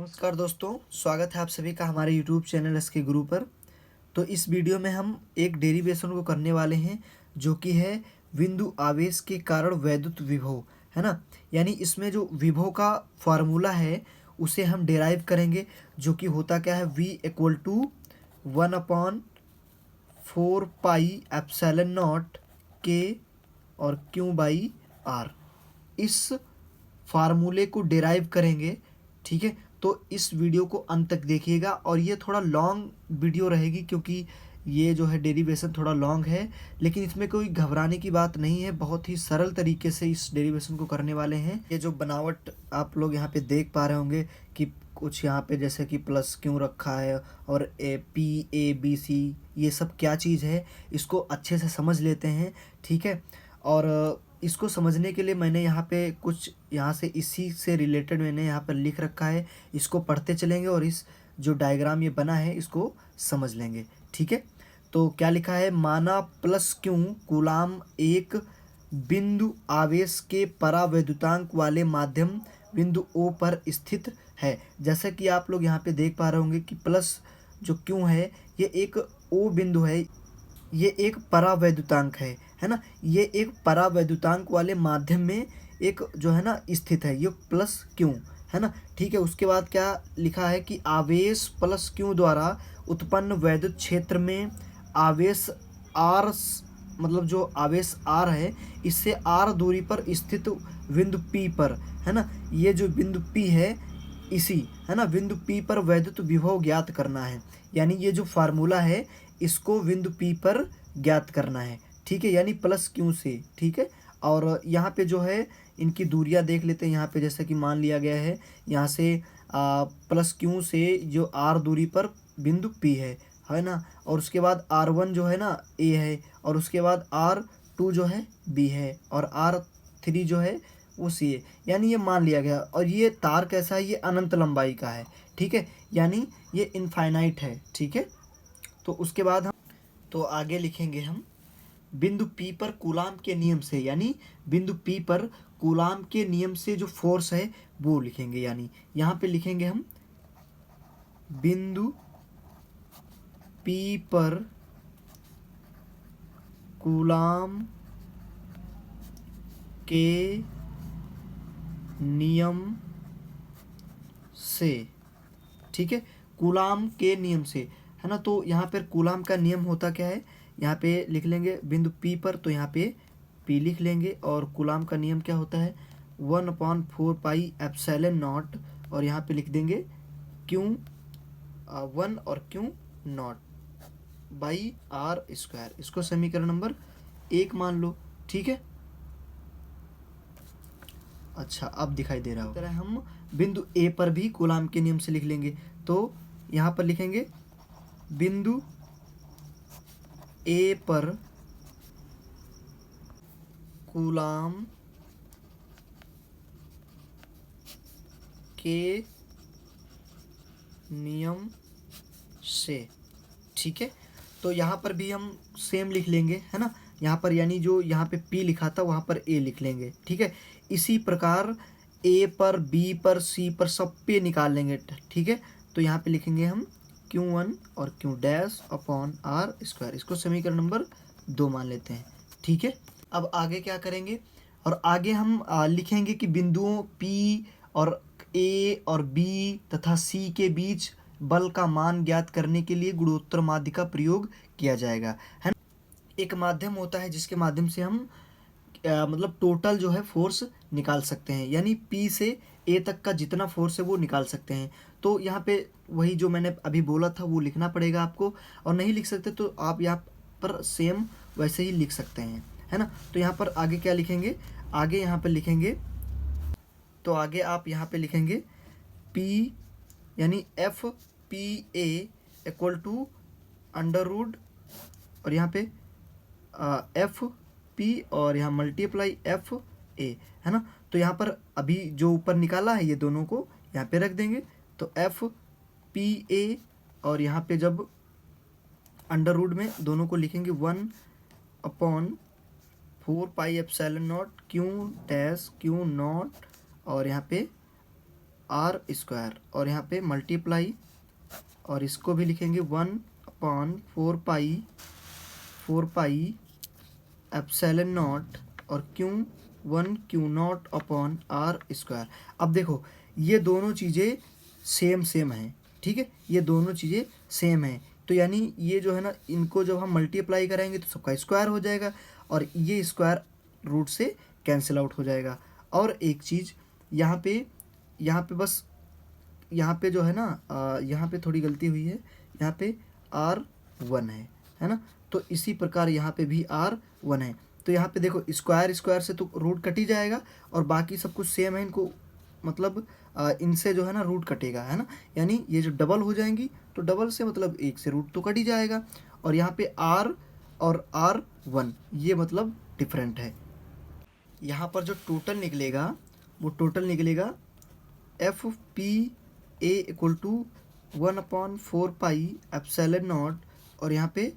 नमस्कार दोस्तों, स्वागत है आप सभी का हमारे यूट्यूब चैनल एस के गुरु पर। तो इस वीडियो में हम एक डेरिवेशन को करने वाले हैं जो कि है बिंदु आवेश के कारण वैद्युत विभव, है ना। यानी इसमें जो विभव का फार्मूला है उसे हम डेराइव करेंगे, जो कि होता क्या है, V equal to 1/4 pi epsilon naught के और Q/R। इस फार्मूले को डेराइव करेंगे, ठीक है। तो इस वीडियो को अंत तक देखिएगा, और ये थोड़ा लॉन्ग वीडियो रहेगी क्योंकि ये जो है डेरिवेशन थोड़ा लॉन्ग है, लेकिन इसमें कोई घबराने की बात नहीं है। बहुत ही सरल तरीके से इस डेरिवेशन को करने वाले हैं। ये जो बनावट आप लोग यहाँ पे देख पा रहे होंगे कि कुछ यहाँ पे जैसे कि प्लस क्यों रखा है और PABC, ये सब क्या चीज़ है इसको अच्छे से समझ लेते हैं, ठीक है। और इसको समझने के लिए मैंने यहाँ पे कुछ यहाँ से इसी से रिलेटेड मैंने यहाँ पर लिख रखा है। इसको पढ़ते चलेंगे और इस जो डायग्राम ये बना है इसको समझ लेंगे, ठीक है। तो क्या लिखा है, माना प्लस क्यू कूलाम एक बिंदु आवेश के परावैद्युतांक वाले माध्यम बिंदु O पर स्थित है। जैसे कि आप लोग यहाँ पे देख पा रहे होंगे कि प्लस जो क्यू है ये एक O बिंदु है, ये एक परावैद्युतांक है ना। ये एक परावैद्युतांक वाले माध्यम में एक जो है ना स्थित है, ये प्लस क्यू है ना, ठीक है। उसके बाद क्या लिखा है कि आवेश प्लस क्यू द्वारा उत्पन्न वैद्युत क्षेत्र में आवेश आर, मतलब जो आवेश आर है इससे आर दूरी पर स्थित बिंदु P पर, है ना। ये जो बिंदु P है इसी, है ना, बिंदु P पर वैद्युत विभव ज्ञात करना है। यानी ये जो फार्मूला है इसको बिंदु P पर ज्ञात करना है, ठीक है, यानी प्लस क्यू से, ठीक है। और यहाँ पे जो है इनकी दूरियां देख लेते हैं। यहाँ पे जैसे कि मान लिया गया है यहाँ से प्लस क्यू से जो R दूरी पर बिंदु P है ना। और उसके बाद R1 जो है ना A है, और उसके बाद R2 जो है B है, और R3 जो है वो C है। यानी ये मान लिया गया। और ये तार कैसा है, ये अनंत लंबाई का है, ठीक है, यानी ये इनफाइनाइट है, ठीक है। तो उसके बाद हम तो आगे लिखेंगे हम बिंदु P पर कूलाम के नियम से, यानी बिंदु P पर कूलाम के नियम से जो फोर्स है वो लिखेंगे। यानी यहाँ पे लिखेंगे हम बिंदु P पर कूलाम के नियम से, ठीक है, कूलाम के नियम से, है ना। तो यहाँ पर कूलाम का नियम होता क्या है, यहाँ पे लिख लेंगे बिंदु P पर, तो यहाँ पे P लिख लेंगे। और कूलाम का नियम क्या होता है, 1/4 पाई एप्सिलॉन नॉट, और यहाँ पे लिख देंगे Q1 और Q0 बाई R²। इसको समीकरण नंबर 1 मान लो, ठीक है। अच्छा, अब दिखाई दे रहा हो तरह हम बिंदु A पर भी कूलाम के नियम से लिख लेंगे। तो यहाँ पर लिखेंगे बिंदु A पर कूलाम के नियम से, ठीक है। तो यहाँ पर भी हम सेम लिख लेंगे, है ना। यहाँ पर यानी जो यहाँ पे P लिखा था वहाँ पर A लिख लेंगे, ठीक है। इसी प्रकार A पर, B पर, C पर सब पे निकाल लेंगे, ठीक है। तो यहाँ पे लिखेंगे हम Q1 और Q'/R²। इसको समीकरण नंबर 2 मान लेते हैं, ठीक है। अब आगे क्या करेंगे, और आगे हम लिखेंगे कि बिंदुओं P और A और B तथा C के बीच बल का मान ज्ञात करने के लिए गुणोत्तर माध्य का प्रयोग किया जाएगा, है ना। एक माध्यम होता है जिसके माध्यम से हम मतलब टोटल जो है फोर्स निकाल सकते हैं, यानी P से A तक का जितना फोर्स है वो निकाल सकते हैं। तो यहाँ पे वही जो मैंने अभी बोला था वो लिखना पड़ेगा आपको, और नहीं लिख सकते तो आप यहाँ पर सेम वैसे ही लिख सकते हैं, है ना। तो यहाँ पर आगे क्या लिखेंगे, आगे यहाँ पर लिखेंगे, तो आगे आप यहाँ पे लिखेंगे P यानी FPA equal to under root, और यहाँ पे FP और यहाँ मल्टीप्लाई FA, है ना। तो यहाँ पर अभी जो ऊपर निकाला है ये दोनों को यहाँ पे रख देंगे, तो FPA, और यहाँ पे जब अंडर रूट में दोनों को लिखेंगे 1/4 पाई एप्सिलॉन नॉट Q'/Q0, और यहाँ पे आर स्क्वायर और यहाँ पे मल्टीप्लाई, और इसको भी लिखेंगे 1/4 पाई एप्सिलॉन नॉट और Q1 Q0 upon are square. अब देखो ये दोनों चीज़ें सेम हैं, ठीक है, ये दोनों चीज़ें सेम हैं, तो यानी ये जो है ना, इनको जब हम मल्टीप्लाई करेंगे तो सबका स्क्वायर हो जाएगा और ये स्क्वायर रूट से कैंसिल आउट हो जाएगा। और एक चीज़ यहाँ पे बस यहाँ पे जो है ना, यहाँ पे थोड़ी गलती हुई है, यहाँ पे R1 है ना, तो इसी प्रकार यहाँ पे भी R1 है। तो यहाँ पे देखो स्क्वायर स्क्वायर से तो रूट कट ही जाएगा और बाकी सब कुछ सेम है, इनको मतलब इनसे जो है ना रूट कटेगा, है ना, यानी ये जो डबल हो जाएंगी तो डबल से मतलब एक से रूट तो कट ही जाएगा। और यहाँ पे R और R1 ये मतलब डिफरेंट है। यहाँ पर जो टोटल निकलेगा वो टोटल निकलेगा FPA equal to 1/4 epsilon naught और यहाँ पे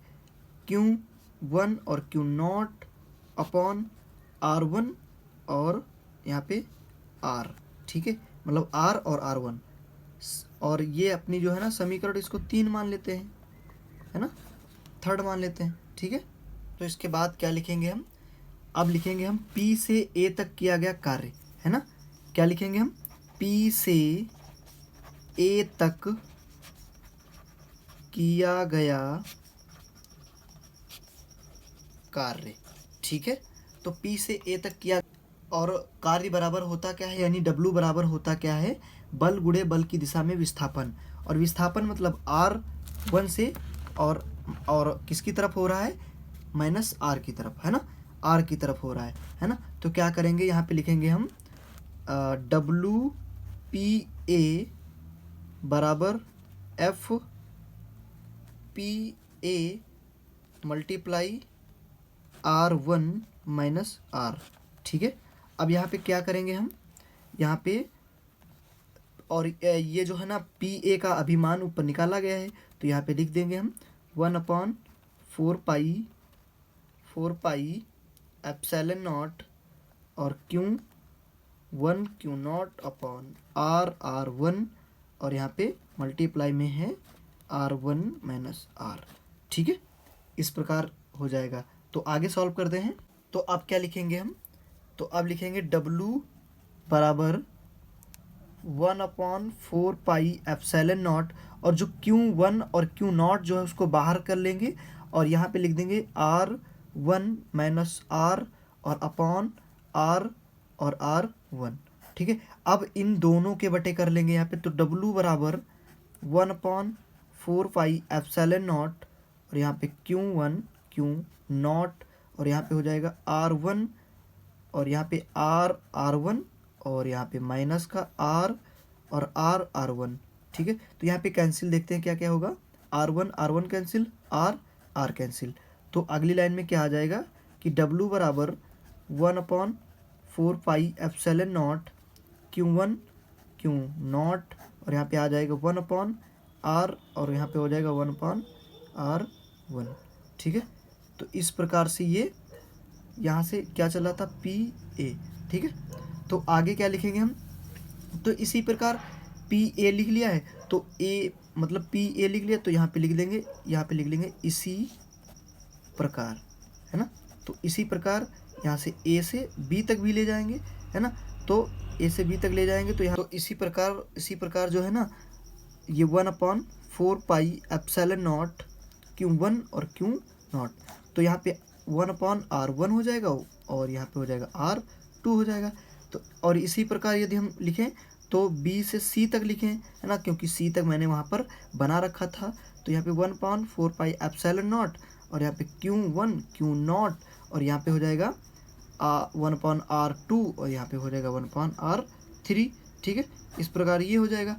Q1 और Q0 अपॉन R1 और यहाँ पे R, ठीक है, मतलब R और R1। और ये अपनी जो है ना समीकरण, इसको 3 मान लेते हैं, है ना, थर्ड मान लेते हैं, ठीक है। तो इसके बाद क्या लिखेंगे हम, अब लिखेंगे हम P से A तक किया गया कार्य, है ना, क्या लिखेंगे हम, P से A तक किया गया कार्य, ठीक है। तो P से A तक किया, और कार्य बराबर होता क्या है, यानी W बराबर होता क्या है, बल गुणे बल की दिशा में विस्थापन। और विस्थापन मतलब R1 से और किसकी तरफ हो रहा है, -R की तरफ, है ना, R की तरफ हो रहा है ना। तो क्या करेंगे, यहाँ पे लिखेंगे हम WPA बराबर FPA मल्टीप्लाई R1 -R, ठीक है। अब यहाँ पे क्या करेंगे हम, यहाँ पे और ये जो है ना PA का अभिमान ऊपर निकाला गया है, तो यहाँ पे लिख देंगे हम 1/4 एप्सिलॉन नॉट और Q1 Q0 अपॉन R1 और यहाँ पे मल्टीप्लाई में है R1 -R, ठीक है, इस प्रकार हो जाएगा। तो आगे सॉल्व करते हैं। तो अब क्या लिखेंगे हम, तो अब लिखेंगे W बराबर 1/4 एप्सिलॉन नॉट और जो Q1 और Q0 जो है उसको बाहर कर लेंगे और यहाँ पे लिख देंगे R1 -R और अपॉन R और R1, ठीक है। अब इन दोनों के बटे कर लेंगे यहाँ पे, तो W बराबर 1/4 एप्सिलॉन नॉट और यहाँ पे Q1 Q0 और यहाँ पे हो जाएगा R1 और यहाँ पे R1 और यहाँ पे माइनस का R और R1, ठीक है। तो यहाँ पे कैंसिल देखते हैं क्या क्या होगा, R1 कैंसिल, R कैंसिल। तो अगली लाइन में क्या आ जाएगा कि W बराबर 1/4 एप्सिलॉन नॉट Q1 Q0 और यहाँ पे आ जाएगा 1/R और यहाँ पे हो जाएगा 1/R1, ठीक है। तो इस प्रकार से ये यहाँ से क्या चला था PA, ठीक है। तो आगे क्या लिखेंगे हम, तो इसी प्रकार PA लिख लिया है तो A मतलब PA लिख लिया, तो यहाँ पे लिख देंगे, यहाँ पे लिख लेंगे इसी प्रकार, है ना। तो इसी प्रकार यहाँ से A से B तक भी ले जाएंगे, है ना, तो A से B तक ले जाएंगे तो यहाँ, तो इसी प्रकार जो है ना ये 1/4 एप्सिलॉन नॉट Q1 और Q0, तो यहाँ पे 1/R1 हो जाएगा और यहाँ पे हो जाएगा R2 हो जाएगा। तो और इसी प्रकार यदि हम लिखें तो B से C तक लिखें, है ना, क्योंकि C तक मैंने वहाँ पर बना रखा था। तो यहाँ पे 1/4 एप्सिलॉन नॉट और यहाँ पे Q1 Q0 और यहाँ पे हो जाएगा 1/R2 और यहाँ पे हो जाएगा 1/R3, ठीक है, इस प्रकार ये हो जाएगा।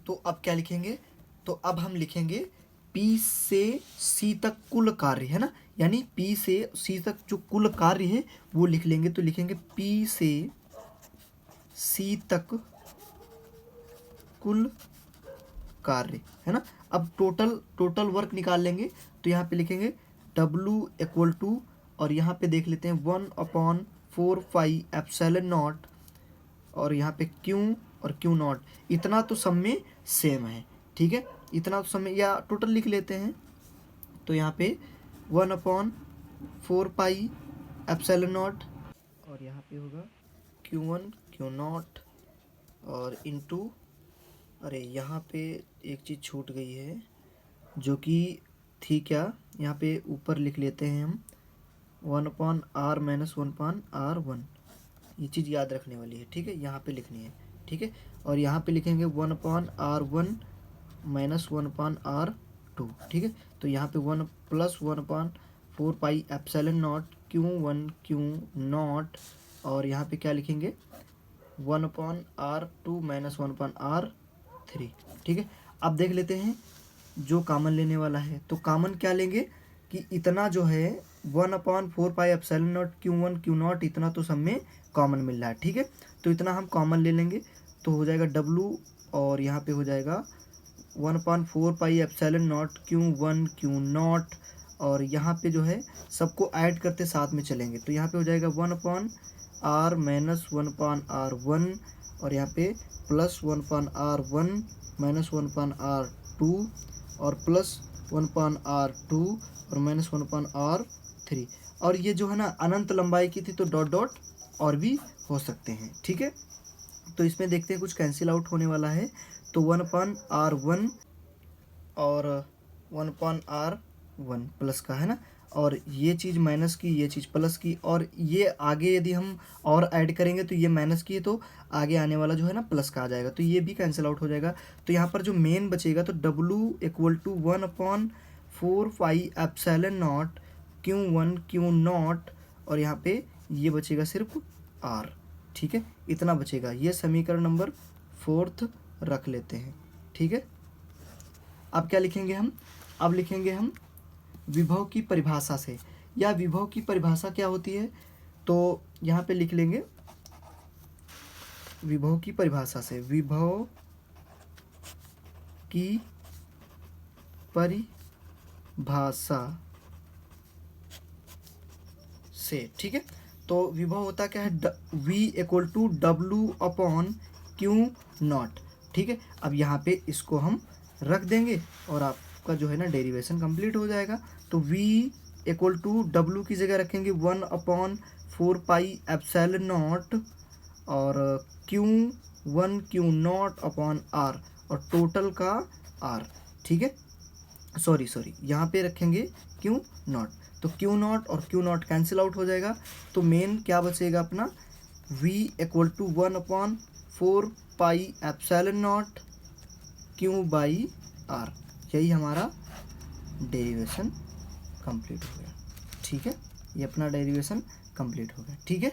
तो अब क्या लिखेंगे, तो अब हम लिखेंगे P से C तक कुल कार्य, है ना, यानी P से C तक जो कुल कार्य है वो लिख लेंगे। तो लिखेंगे P से C तक कुल कार्य, है ना। अब टोटल वर्क निकाल लेंगे, तो यहाँ पे लिखेंगे W इक्वल टू और यहाँ पे देख लेते हैं 1/4 एप्सिलॉन नॉट और यहाँ पे क्यू और क्यू नॉट, इतना तो सब में सेम है, ठीक है, इतना तो सब में, या टोटल लिख लेते हैं। तो यहाँ पे 1/4πε0 और यहाँ पे होगा Q1 Q0 और इंटू, अरे यहाँ पे एक चीज़ छूट गई है जो कि थी क्या, यहाँ पे ऊपर लिख लेते हैं हम 1/r - 1/r1, ये चीज़ याद रखने वाली है, ठीक है, यहाँ पे लिखनी है, ठीक है। और यहाँ पे लिखेंगे 1/r1 - 1/r2, ठीक है। तो यहाँ पे 1 + 1/4πε0 Q1 Q0 और यहाँ पे क्या लिखेंगे 1/r2 - 1/r3, ठीक है। अब देख लेते हैं जो कॉमन लेने वाला है, तो कॉमन क्या लेंगे कि इतना जो है 1/4πε0 Q1 Q0, इतना तो सब में कॉमन मिल रहा है, ठीक है। तो इतना हम कॉमन ले लेंगे तो हो जाएगा W और यहाँ पे हो जाएगा 1/4πε0 Q1 Q0 और यहाँ पे जो है सबको ऐड करते साथ में चलेंगे, तो यहाँ पे हो जाएगा 1/r - 1/r1 और यहाँ पे प्लस 1/r1 - 1/r2 और प्लस 1/r2 और माइनस 1/r3, और ये जो है ना अनंत लंबाई की थी तो डॉट डॉट और भी हो सकते हैं, ठीक है। तो इसमें देखते हैं कुछ कैंसिल आउट होने वाला है, तो 1/r1 और 1/r1 प्लस का है ना, और ये चीज़ माइनस की, ये चीज़ प्लस की, और ये आगे यदि हम और ऐड करेंगे तो ये माइनस की है तो आगे आने वाला जो है ना प्लस का आ जाएगा, तो ये भी कैंसिल आउट हो जाएगा। तो यहाँ पर जो मेन बचेगा तो W = 1/4πε0 Q1 Q0 और यहाँ पे ये बचेगा सिर्फ R, ठीक है, इतना बचेगा। ये समीकरण नंबर 4 रख लेते हैं, ठीक है। अब क्या लिखेंगे हम, अब लिखेंगे हम विभव की परिभाषा से, या विभव की परिभाषा क्या होती है, तो यहाँ पे लिख लेंगे विभव की परिभाषा से, विभव की परिभाषा से, ठीक है। तो विभव होता क्या है, V = W/Q0, ठीक है। अब यहाँ पे इसको हम रख देंगे और आपका जो है ना डेरिवेशन कंप्लीट हो जाएगा। तो V = W की जगह रखेंगे 1/4πε0 और Q1 Q0/R और टोटल का R, ठीक है। सॉरी यहाँ पे रखेंगे Q0, तो Q0 और Q0 कैंसिल आउट हो जाएगा, तो मेन क्या बचेगा अपना V = 1/4πε0 Q/R, यही हमारा डेरिवेशन कंप्लीट हो गया, ठीक है। ये अपना डेरिवेशन कंप्लीट हो गया, ठीक है।